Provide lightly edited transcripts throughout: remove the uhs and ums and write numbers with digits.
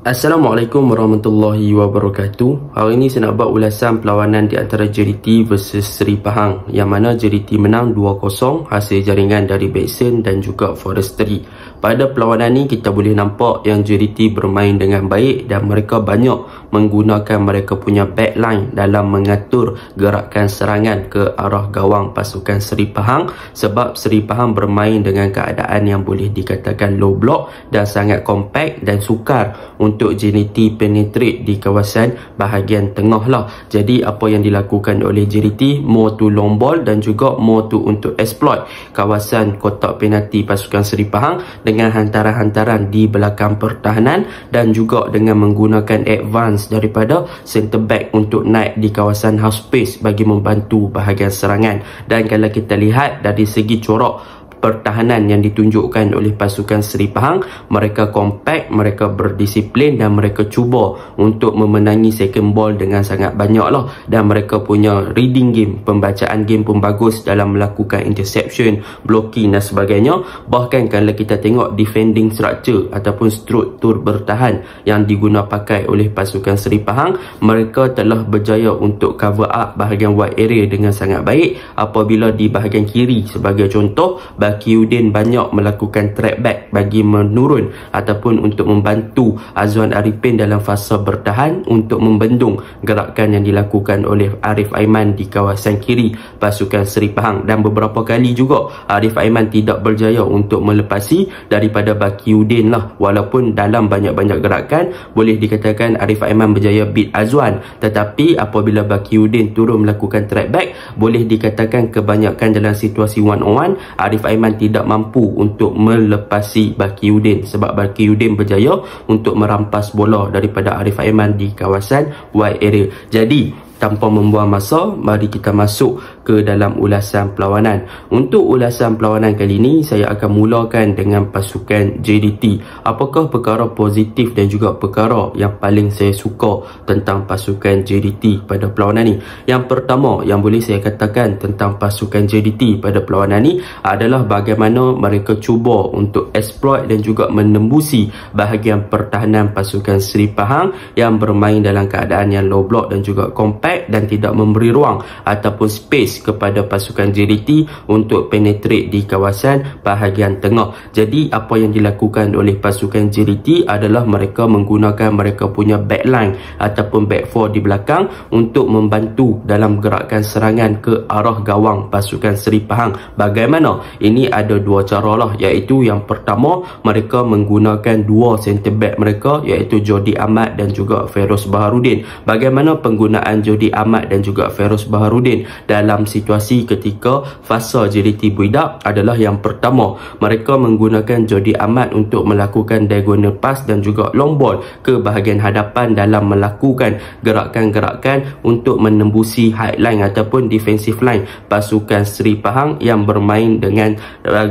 Assalamualaikum warahmatullahi wabarakatuh. Hari ini saya nak buat ulasan perlawanan di antara JDT versus Seri Pahang, yang mana JDT menang 2-0 hasil jaringan dari Beksen dan juga Forestry. Pada perlawanan ni kita boleh nampak yang JDT bermain dengan baik dan mereka banyak menggunakan mereka punya backline dalam mengatur gerakan serangan ke arah gawang pasukan Seri Pahang, sebab Seri Pahang bermain dengan keadaan yang boleh dikatakan low block dan sangat compact dan sukar untuk JDT penetrate di kawasan bahagian tengah lah. Jadi apa yang dilakukan oleh JDT, more to long ball dan juga more to untuk exploit kawasan kotak penalti pasukan Seri Pahang dengan hantaran-hantaran di belakang pertahanan dan juga dengan menggunakan advance daripada centre back untuk naik di kawasan half space bagi membantu bahagian serangan. Dan kalau kita lihat dari segi corak pertahanan yang ditunjukkan oleh pasukan Seri Pahang, mereka compact, mereka berdisiplin dan mereka cuba untuk memenangi second ball dengan sangat banyak lah. Dan mereka punya reading game, pembacaan game pun bagus dalam melakukan interception, blocking dan sebagainya. Bahkan kalau kita tengok defending structure ataupun struktur bertahan yang diguna pakai oleh pasukan Seri Pahang, mereka telah berjaya untuk cover up bahagian wide area dengan sangat baik. Apabila di bahagian kiri sebagai contoh, Bakiuddin banyak melakukan track back bagi menurun ataupun untuk membantu Azwan Arifin dalam fasa bertahan untuk membendung gerakan yang dilakukan oleh Arif Aiman di kawasan kiri pasukan Seri Pahang. Dan beberapa kali juga Arif Aiman tidak berjaya untuk melepasi daripada Bakiuddin lah, walaupun dalam banyak-banyak gerakan boleh dikatakan Arif Aiman berjaya beat Azwan, tetapi apabila Bakiuddin turun melakukan track back, boleh dikatakan kebanyakan dalam situasi one on one Arif Aiman tidak mampu untuk melepasi Bakiuddin, sebab Bakiuddin berjaya untuk merampas bola daripada Arif Aiman di kawasan wide area. Jadi tanpa membuang masa, mari kita masuk ke dalam ulasan perlawanan. Untuk ulasan perlawanan kali ini, saya akan mulakan dengan pasukan JDT. Apakah perkara positif dan juga perkara yang paling saya suka tentang pasukan JDT pada perlawanan ni? Yang pertama yang boleh saya katakan tentang pasukan JDT pada perlawanan ni adalah bagaimana mereka cuba untuk exploit dan juga menembusi bahagian pertahanan pasukan Seri Pahang yang bermain dalam keadaan yang low block dan juga compact dan tidak memberi ruang ataupun space kepada pasukan JDT untuk penetrate di kawasan bahagian tengah. Jadi apa yang dilakukan oleh pasukan JDT adalah mereka menggunakan mereka punya backline ataupun back four di belakang untuk membantu dalam gerakan serangan ke arah gawang pasukan Seri Pahang. Bagaimana? Ini ada dua cara lah, iaitu yang pertama mereka menggunakan dua centre back mereka, iaitu Jody Ahmad dan juga Feroz Baharudin. Bagaimana penggunaan Jody Ahmad dan juga Feroz Baharudin dalam situasi ketika fasa JDT build-up adalah yang pertama, mereka menggunakan Jody Ahmad untuk melakukan diagonal pass dan juga long ball ke bahagian hadapan dalam melakukan gerakan-gerakan untuk menembusi high line ataupun defensive line pasukan Seri Pahang yang bermain dengan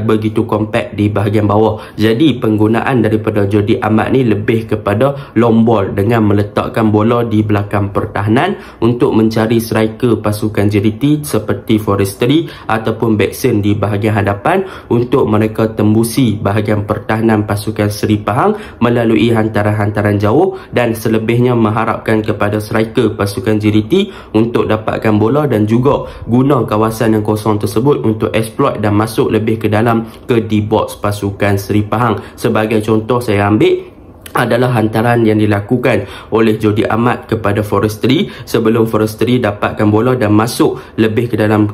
begitu compact di bahagian bawah. Jadi penggunaan daripada Jody Ahmad ni lebih kepada long ball dengan meletakkan bola di belakang pertahanan untuk mencari striker pasukan JDT seperti Forestry ataupun Beksen di bahagian hadapan untuk mereka tembusi bahagian pertahanan pasukan Seri Pahang melalui hantaran-hantaran jauh, dan selebihnya mengharapkan kepada striker pasukan JDT untuk dapatkan bola dan juga guna kawasan yang kosong tersebut untuk exploit dan masuk lebih ke dalam ke D-box pasukan Seri Pahang. Sebagai contoh saya ambil adalah hantaran yang dilakukan oleh Jody Ahmad kepada Forestry sebelum Forestry dapatkan bola dan masuk lebih ke dalam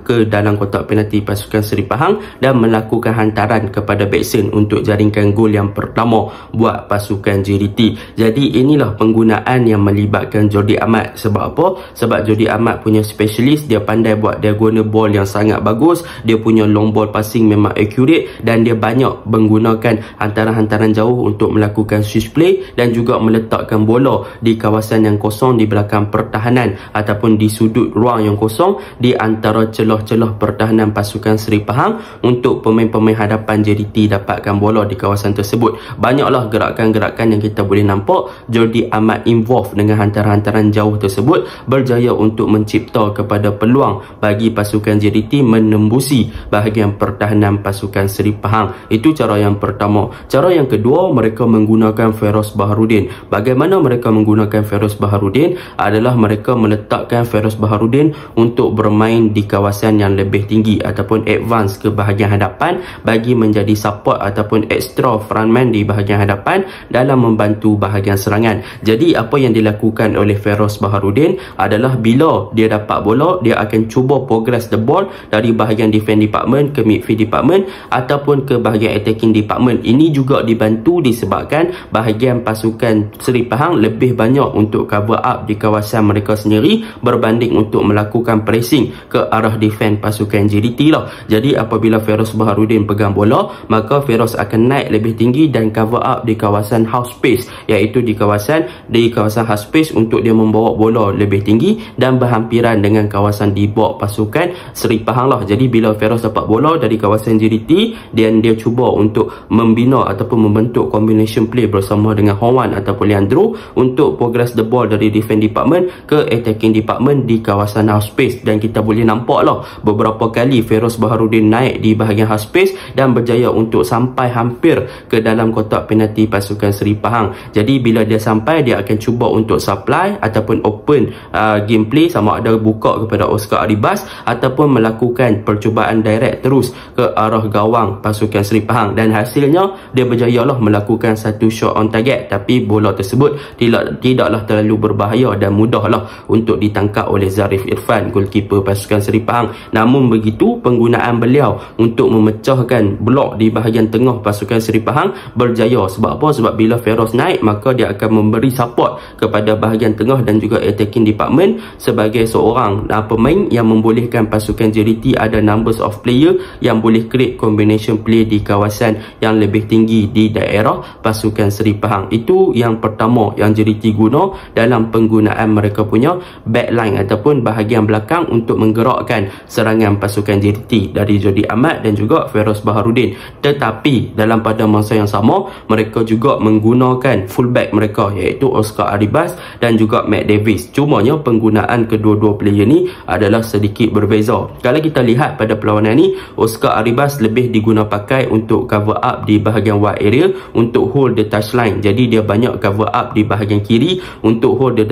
kotak penalti pasukan Seri Pahang dan melakukan hantaran kepada Beksen untuk jaringkan gol yang pertama buat pasukan JDT. Jadi inilah penggunaan yang melibatkan Jody Ahmad. Sebab apa? Sebab Jody Ahmad punya specialist, dia pandai buat diagonal ball yang sangat bagus, dia punya long ball passing memang accurate dan dia banyak menggunakan hantaran-hantaran jauh untuk melakukan switch play dan juga meletakkan bola di kawasan yang kosong di belakang pertahanan ataupun di sudut ruang yang kosong di antara celah-celah pertahanan pasukan Seri Pahang untuk pemain-pemain hadapan JDT dapatkan bola di kawasan tersebut. Banyaklah gerakan-gerakan yang kita boleh nampak Jody Ahmad involve dengan hantaran-hantaran jauh tersebut, berjaya untuk mencipta kepada peluang bagi pasukan JDT menembusi bahagian pertahanan pasukan Seri Pahang. Itu cara yang pertama. Cara yang kedua, mereka menggunakan Feroz Baharudin. Bagaimana mereka menggunakan Feroz Baharudin adalah mereka meletakkan Feroz Baharudin untuk bermain di kawasan yang lebih tinggi ataupun advance ke bahagian hadapan bagi menjadi support ataupun extra frontman di bahagian hadapan dalam membantu bahagian serangan. Jadi apa yang dilakukan oleh Feroz Baharudin adalah bila dia dapat bola, dia akan cuba progress the ball dari bahagian defense department ke midfield department ataupun ke bahagian attacking department. Ini juga dibantu disebabkan bahagian pasukan Seri Pahang lebih banyak untuk cover up di kawasan mereka sendiri berbanding untuk melakukan pressing ke arah defense pasukan JDT lah. Jadi apabila Feroz Baharudin pegang bola, maka Feroz akan naik lebih tinggi dan cover up di kawasan half space, iaitu di kawasan half space untuk dia membawa bola lebih tinggi dan berhampiran dengan kawasan di bawah pasukan Seri Pahang lah. Jadi bila Feroz dapat bola dari kawasan JDT dan dia cuba untuk membina ataupun membentuk combination play bersama dengan Hong Wan ataupun Leandro untuk progress the ball dari defense department ke attacking department di kawasan half space, dan kita boleh nampak lah beberapa kali Feroz Baharudin naik di bahagian half space dan berjaya untuk sampai hampir ke dalam kotak penalti pasukan Seri Pahang. Jadi bila dia sampai, dia akan cuba untuk supply ataupun open gameplay, sama ada buka kepada Oscar Arribas ataupun melakukan percubaan direct terus ke arah gawang pasukan Seri Pahang, dan hasilnya dia berjaya lah melakukan satu shot on target, tapi bola tersebut tidaklah terlalu berbahaya dan mudahlah untuk ditangkap oleh Zarif Irfan, goalkeeper pasukan Seri Pahang. Namun begitu, penggunaan beliau untuk memecahkan blok di bahagian tengah pasukan Seri Pahang berjaya. Sebab apa? Sebab bila Feroz naik, maka dia akan memberi support kepada bahagian tengah dan juga attacking department sebagai seorang pemain yang membolehkan pasukan JDT ada numbers of player yang boleh create combination play di kawasan yang lebih tinggi di daerah pasukan Seri Pahang. Itu yang pertama yang JDT guna dalam penggunaan mereka punya backline ataupun bahagian belakang untuk menggerakkan serangan pasukan JDT dari Jody Ahmad dan juga Feroz Baharudin. Tetapi dalam pada masa yang sama, mereka juga menggunakan fullback mereka, iaitu Oscar Arribas dan juga Matt Davis. Cumanya penggunaan kedua-dua player ni adalah sedikit berbeza. Kalau kita lihat pada perlawanan ni, Oscar Arribas lebih diguna pakai untuk cover up di bahagian wide area untuk hold the touchline. Jadi dia banyak cover up di bahagian kiri untuk hold the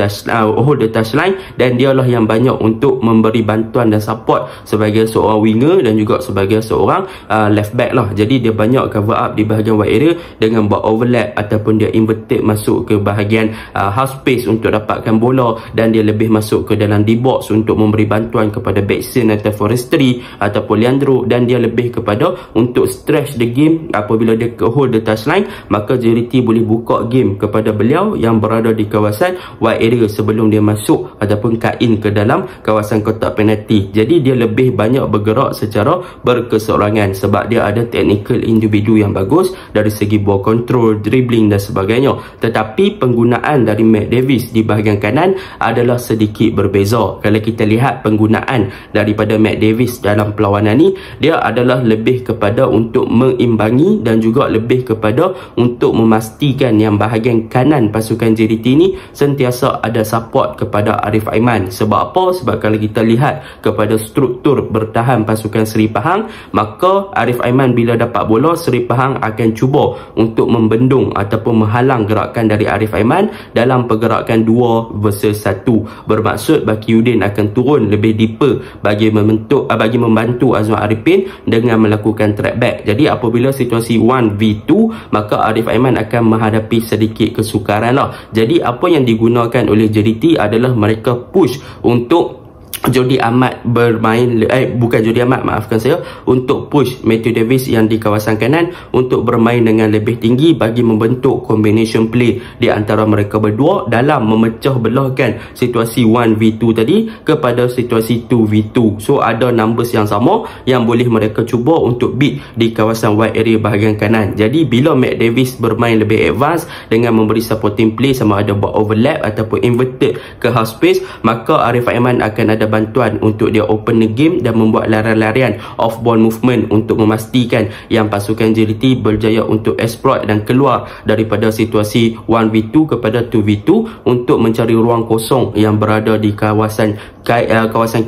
touchline, dan dialah yang banyak untuk memberi bantuan dan support sebagai seorang winger dan juga sebagai seorang left back lah. Jadi dia banyak cover up di bahagian wide area dengan buat overlap ataupun dia inverted masuk ke bahagian half space untuk dapatkan bola, dan dia lebih masuk ke dalam D-box untuk memberi bantuan kepada Baxen atau Forestry ataupun Leandro, dan dia lebih kepada untuk stretch the game. Apabila dia hold the touchline, maka JDT boleh buka game kepada beliau yang berada di kawasan wide area sebelum dia masuk ataupun kain ke dalam kawasan kotak penalti. Jadi dia lebih banyak bergerak secara berkeseorangan sebab dia ada technical individu yang bagus dari segi ball control, dribbling dan sebagainya. Tetapi penggunaan dari Matt Davis di bahagian kanan adalah sedikit berbeza. Kalau kita lihat penggunaan daripada Matt Davis dalam perlawanan ni, dia adalah lebih kepada untuk mengimbangi dan juga lebih kepada untuk memastikan yang bahagian kanan pasukan JDT ni sentiasa ada support kepada Arif Aiman. Sebab apa? Sebab kalau kita lihat kepada struktur bertahan pasukan Seri Pahang, maka Arif Aiman bila dapat bola, Seri Pahang akan cuba untuk membendung ataupun menghalang gerakan dari Arif Aiman dalam pergerakan 2 versus 1. Bermaksud Bakiuddin akan turun lebih deeper bagi membantu Azwan Arifin dengan melakukan track back. Jadi apabila situasi 1v2, maka Arif Aiman akan menghadapi sedikit kesukaran lah. Jadi apa yang digunakan oleh JDT adalah mereka push untuk Jody Ahmad bermain, untuk push Matthew Davis yang di kawasan kanan untuk bermain dengan lebih tinggi bagi membentuk combination play di antara mereka berdua dalam memecah belahkan situasi 1v2 tadi kepada situasi 2v2. So ada numbers yang sama yang boleh mereka cuba untuk beat di kawasan wide area bahagian kanan. Jadi bila Matt Davis bermain lebih advance dengan memberi supporting play sama ada buat overlap ataupun inverted ke half space, maka Arif Aiman akan ada bantuan untuk dia open the game dan membuat larian-larian off ball movement untuk memastikan yang pasukan JDT berjaya untuk exploit dan keluar daripada situasi 1v2 kepada 2v2 untuk mencari ruang kosong yang berada di kawasan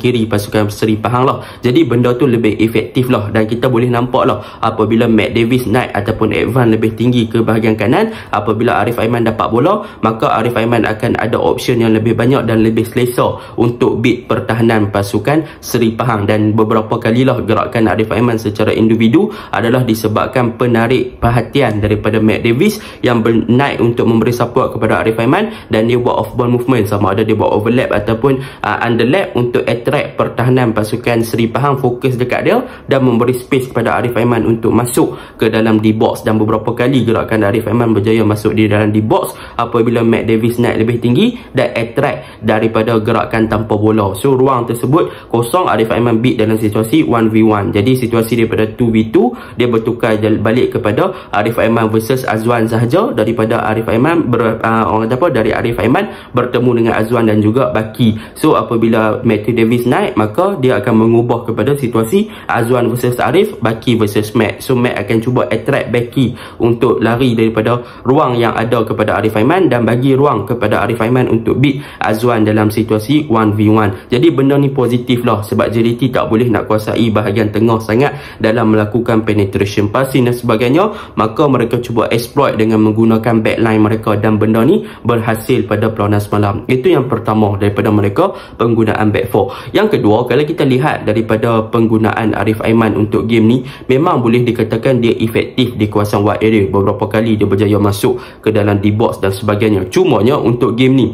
kiri pasukan Seri Pahang lah. Jadi benda tu lebih efektif lah, dan kita boleh nampak lah apabila Matt Davis naik ataupun advance lebih tinggi ke bahagian kanan, apabila Arif Aiman dapat bola, maka Arif Aiman akan ada option yang lebih banyak dan lebih selesa untuk beat pertahanan pasukan Seri Pahang. Dan beberapa kalilah gerakan Arif Aiman secara individu adalah disebabkan penarik perhatian daripada Matt Davis yang naik untuk memberi support kepada Arif Aiman, dan dia buat off ball movement, sama ada dia buat overlap ataupun underlap untuk attract pertahanan pasukan Seri Pahang fokus dekat dia dan memberi space kepada Arif Aiman untuk masuk ke dalam D-box. Dan beberapa kali gerakan Arif Aiman berjaya masuk di dalam D-box apabila Matt Davis naik lebih tinggi dan attract daripada gerakan tanpa bola. So ruang tersebut kosong, Arif Aiman beat dalam situasi 1v1. Jadi situasi daripada 2v2 dia bertukar balik kepada Arif Aiman versus Azwan sahaja, daripada Arif Aiman dari Arif Aiman bertemu dengan Azwan dan juga Baki. So apabila Matthew Davis naik, maka dia akan mengubah kepada situasi Azwan versus Arif, Baki versus Matt. So Matt akan cuba attract Baki untuk lari daripada ruang yang ada kepada Arif Aiman dan bagi ruang kepada Arif Aiman untuk beat Azwan dalam situasi 1v1. Jadi benda ni positif lah, sebab JDT tak boleh nak kuasai bahagian tengah sangat dalam melakukan penetration passing dan sebagainya, maka mereka cuba exploit dengan menggunakan backline mereka, dan benda ni berhasil pada perlawanan semalam. Itu yang pertama daripada mereka, penggunaan back four. Yang kedua, kalau kita lihat daripada penggunaan Arif Aiman untuk game ni, memang boleh dikatakan dia efektif di kawasan wide area. Beberapa kali dia berjaya masuk ke dalam D-box dan sebagainya. Cumanya untuk game ni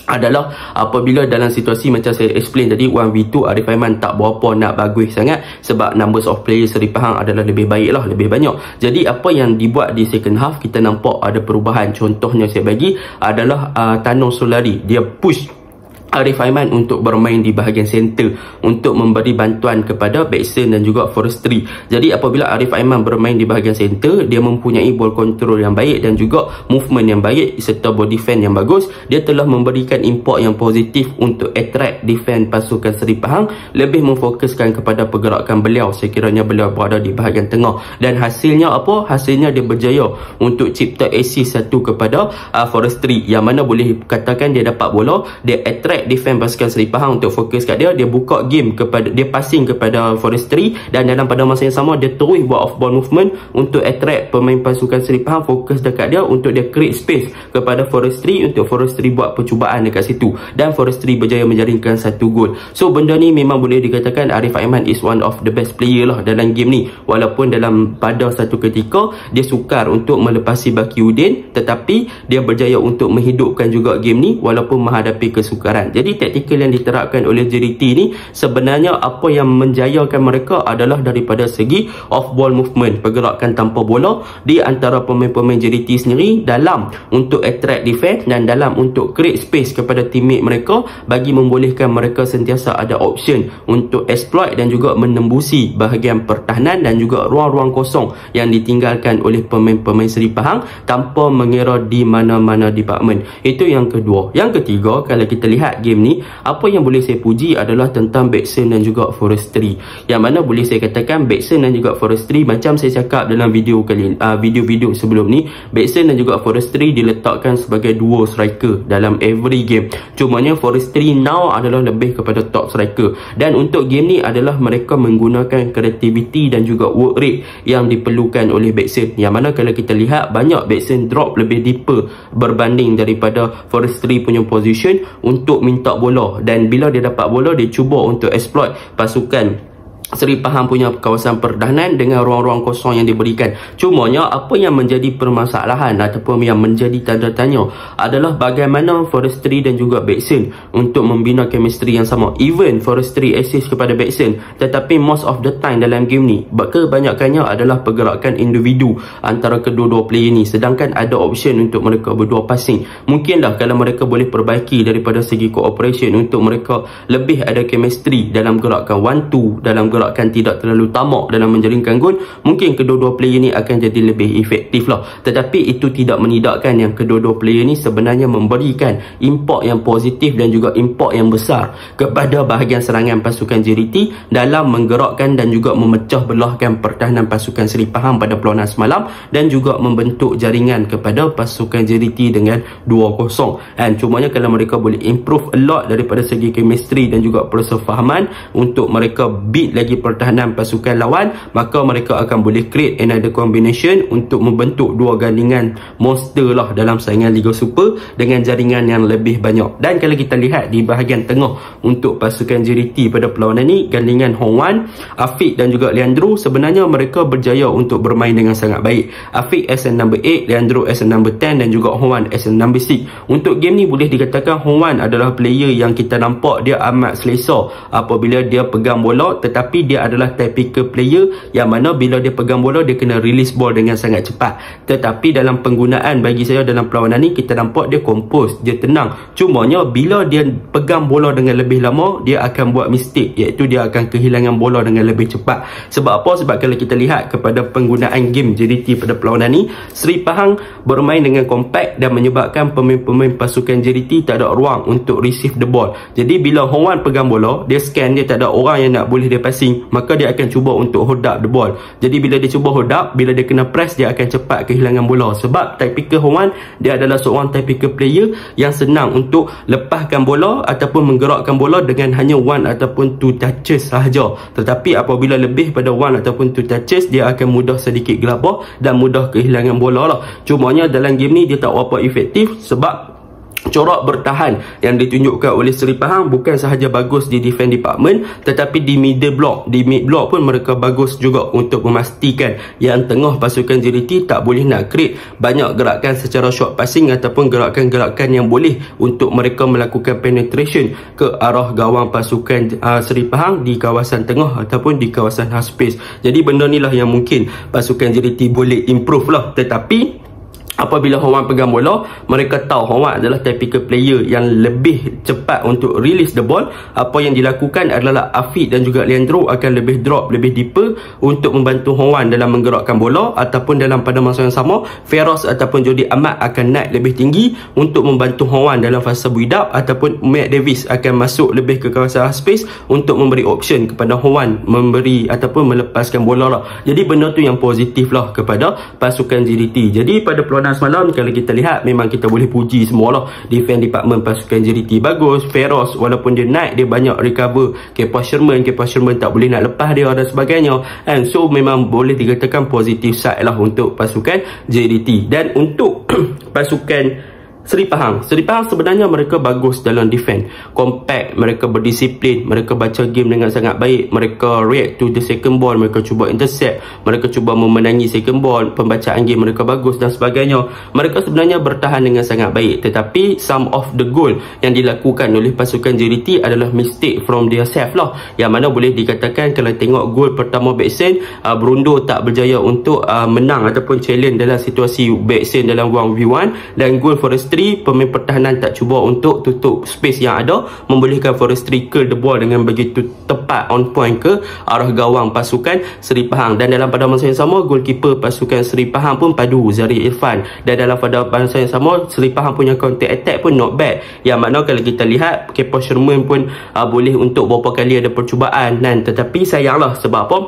adalah apabila dalam situasi macam saya explain tadi 1v2, Arif Aiman tak berapa nak bagus sangat sebab numbers of players Seri Pahang adalah lebih baik lah, lebih banyak. Jadi apa yang dibuat di second half, kita nampak ada perubahan. Contohnya saya bagi adalah Tano Solari, dia push Arif Aiman untuk bermain di bahagian center untuk memberi bantuan kepada Baxter dan juga Forestry. Jadi apabila Arif Aiman bermain di bahagian center, dia mempunyai ball control yang baik dan juga movement yang baik serta ball defense yang bagus. Dia telah memberikan impact yang positif untuk attract defense pasukan Seri Pahang, lebih memfokuskan kepada pergerakan beliau sekiranya beliau berada di bahagian tengah. Dan hasilnya apa? Hasilnya dia berjaya untuk cipta assist satu kepada Forestry, yang mana boleh katakan dia dapat bola, dia attract defense pasukan Seri Pahang untuk fokus kat dia, dia buka game kepada dia, passing kepada Forestry, dan dalam pada masa yang sama dia terus buat off ball movement untuk attract pemain pasukan Seri Pahang fokus dekat dia, untuk dia create space kepada Forestry untuk Forestry buat percubaan dekat situ, dan Forestry berjaya menjaringkan satu gol. So benda ni memang boleh dikatakan Arif Aiman is one of the best player lah dalam game ni, walaupun dalam pada satu ketika dia sukar untuk melepasi Baki Udin, tetapi dia berjaya untuk menghidupkan juga game ni walaupun menghadapi kesukaran. Jadi taktikal yang diterapkan oleh JDT ni sebenarnya apa yang menjayakan mereka adalah daripada segi off ball movement, pergerakan tanpa bola di antara pemain-pemain JDT sendiri dalam untuk attract defense dan dalam untuk create space kepada teammate mereka, bagi membolehkan mereka sentiasa ada option untuk exploit dan juga menembusi bahagian pertahanan dan juga ruang-ruang kosong yang ditinggalkan oleh pemain-pemain Seri Pahang tanpa mengira di mana-mana department. Itu yang kedua. Yang ketiga, kalau kita lihat game ni, apa yang boleh saya puji adalah tentang Baxter dan juga Forestry, yang mana boleh saya katakan Baxter dan juga Forestry, macam saya cakap dalam video-video sebelum ni, Baxter dan juga Forestry diletakkan sebagai duo striker dalam every game. Cumanya Forestry now adalah lebih kepada top striker, dan untuk game ni adalah mereka menggunakan kreativiti dan juga work rate yang diperlukan oleh Baxter, yang mana kalau kita lihat banyak Baxter drop lebih deeper berbanding daripada Forestry punya position untuk minta bola, dan bila dia dapat bola dia cuba untuk exploit pasukan Seri Pahang punya kawasan pertahanan dengan ruang-ruang kosong yang diberikan. Cumanya apa yang menjadi permasalahan ataupun yang menjadi tanda tanya adalah bagaimana Forestry dan juga Baxter untuk membina chemistry yang sama. Even Forestry assist kepada Baxter, tetapi most of the time dalam game ni kebanyakannya adalah pergerakan individu antara kedua-dua player ni, sedangkan ada option untuk mereka berdua passing. Mungkinlah kalau mereka boleh perbaiki daripada segi cooperation untuk mereka lebih ada chemistry dalam gerakan 1-2, dalam pergerakan tidak terlalu tamak dalam menjaringkan gol, mungkin kedua-dua player ni akan jadi lebih efektif lah. Tetapi itu tidak menidakkan yang kedua-dua player ni sebenarnya memberikan impak yang positif dan juga impak yang besar kepada bahagian serangan pasukan JDT dalam menggerakkan dan juga memecah belahkan pertahanan pasukan Seri Pahang pada perlawanan semalam dan juga membentuk jaringan kepada pasukan JDT dengan 2-0. Dan cumanya kalau mereka boleh improve a lot daripada segi chemistry dan juga persefahaman untuk mereka beat lagi pertahanan pasukan lawan, maka mereka akan boleh create another combination untuk membentuk dua gandingan monster lah dalam saingan Liga Super dengan jaringan yang lebih banyak. Dan kalau kita lihat di bahagian tengah untuk pasukan JDT pada perlawanan ni, gandingan Hong Wan, Afiq dan juga Leandro, sebenarnya mereka berjaya untuk bermain dengan sangat baik. Afiq as a number 8, Leandro as a number 10 dan juga Hong Wan as a number 6. Untuk game ni boleh dikatakan Hong Wan adalah player yang kita nampak dia amat selesa apabila dia pegang bola, tetapi dia adalah typical player yang mana bila dia pegang bola dia kena release ball dengan sangat cepat. Tetapi dalam penggunaan bagi saya dalam perlawanan ni kita nampak dia kompos, dia tenang. Cumanya bila dia pegang bola dengan lebih lama, dia akan buat mistake, iaitu dia akan kehilangan bola dengan lebih cepat. Sebab apa? Sebab kalau kita lihat kepada penggunaan game JDT pada perlawanan ni, Seri Pahang bermain dengan compact dan menyebabkan pemain-pemain pasukan JDT tak ada ruang untuk receive the ball. Jadi bila Hong Wan pegang bola, dia scan, dia tak ada orang yang nak boleh dia passing, maka dia akan cuba untuk hold up the ball. Jadi bila dia cuba hold up, bila dia kena press, dia akan cepat kehilangan bola. Sebab typical Hong Wan, dia adalah seorang typical player yang senang untuk lepaskan bola ataupun menggerakkan bola dengan hanya 1 ataupun 2 touches sahaja. Tetapi apabila lebih pada 1 ataupun 2 touches, dia akan mudah sedikit gelabah dan mudah kehilangan bola lah. Cumanya dalam game ni dia tak berapa efektif sebab corak bertahan yang ditunjukkan oleh Seri Pahang bukan sahaja bagus di defense department, tetapi di middle block, di mid block pun mereka bagus juga untuk memastikan yang tengah pasukan JDT tak boleh nak create banyak gerakan secara short passing ataupun gerakan-gerakan yang boleh untuk mereka melakukan penetration ke arah gawang pasukan Seri Pahang di kawasan tengah ataupun di kawasan half space. Jadi benda ni lah yang mungkin pasukan JDT boleh improve lah. Tetapi apabila Hong Wan pegang bola, mereka tahu Hong Wan adalah typical player yang lebih cepat untuk release the ball. Apa yang dilakukan adalah Afiq dan juga Leandro akan lebih drop, lebih deeper untuk membantu Hong Wan dalam menggerakkan bola, ataupun dalam pada masa yang sama Feroz ataupun Jody Ahmad akan naik lebih tinggi untuk membantu Hong Wan dalam fasa build up, ataupun Matt Davis akan masuk lebih ke kawasan space untuk memberi option kepada Hong Wan memberi ataupun melepaskan bola lah. Jadi benda tu yang positif lah kepada pasukan JDT. Jadi pada perlawanan semalam kalau kita lihat, memang kita boleh puji semualah. Defense department pasukan JDT bagus. Feroz walaupun dia naik, dia banyak recover. Kepa Sherman tak boleh nak lepas dia dan sebagainya. And so memang boleh dikatakan positive side lah untuk pasukan JDT. Dan untuk pasukan Seri Pahang sebenarnya mereka bagus dalam defense, compact, mereka berdisiplin, mereka baca game dengan sangat baik, mereka react to the second ball, mereka cuba intercept, mereka cuba memenangi second ball, pembacaan game mereka bagus dan sebagainya. Mereka sebenarnya bertahan dengan sangat baik, tetapi some of the goal yang dilakukan oleh pasukan JDT adalah mistake from their self lah, yang mana boleh dikatakan kalau tengok gol pertama Beksen, Brundo tak berjaya untuk menang ataupun challenge dalam situasi Beksen dalam 1v1, dan gol Forestry pemain pertahanan tak cuba untuk tutup space yang ada, membolehkan Forestry curl the ball dengan begitu tepat on point ke arah gawang pasukan Seri Pahang. Dan dalam pada masa yang sama, goalkeeper pasukan Seri Pahang pun padu, Zari Irfan. Dan dalam pada masa yang sama, Seri Pahang punya counter attack pun not bad, yang mana kalau kita lihat Kepa Sherman pun boleh untuk beberapa kali ada percubaan, dan tetapi sayanglah sebab apa?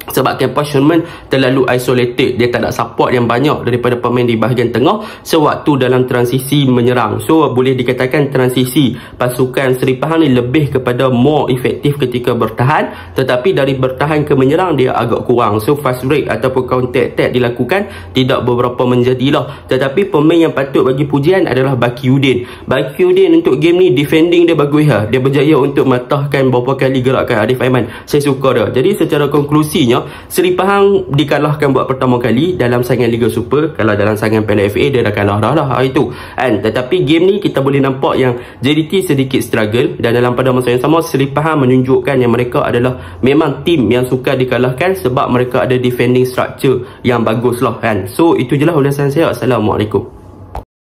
Sebab Kepa Sherman terlalu isolated, dia tak ada support yang banyak daripada pemain di bahagian tengah sewaktu dalam transisi menyerang. So boleh dikatakan transisi pasukan Seri Pahang ni lebih kepada more efektif ketika bertahan, tetapi dari bertahan ke menyerang dia agak kurang. So fast break ataupun counter attack dilakukan tidak beberapa menjadilah. Tetapi pemain yang patut bagi pujian adalah Baki Udin. Baki Udin untuk game ni defending dia bagus lah. Dia berjaya untuk matahkan beberapa kali gerakan Arif Aiman. Saya suka dia. Jadi secara konklusinya, Seri Pahang dikalahkan buat pertama kali dalam saingan Liga Super. Kalau dalam saingan Piala FA dia dah kalah dah lah hari tu. Tetapi game ni kita boleh nampak yang JDT sedikit struggle, dan dalam pada masa yang sama Seri Pahang menunjukkan yang mereka adalah memang tim yang suka dikalahkan sebab mereka ada defending structure yang bagus lah kan. So itu je lah ulasan saya. Assalamualaikum.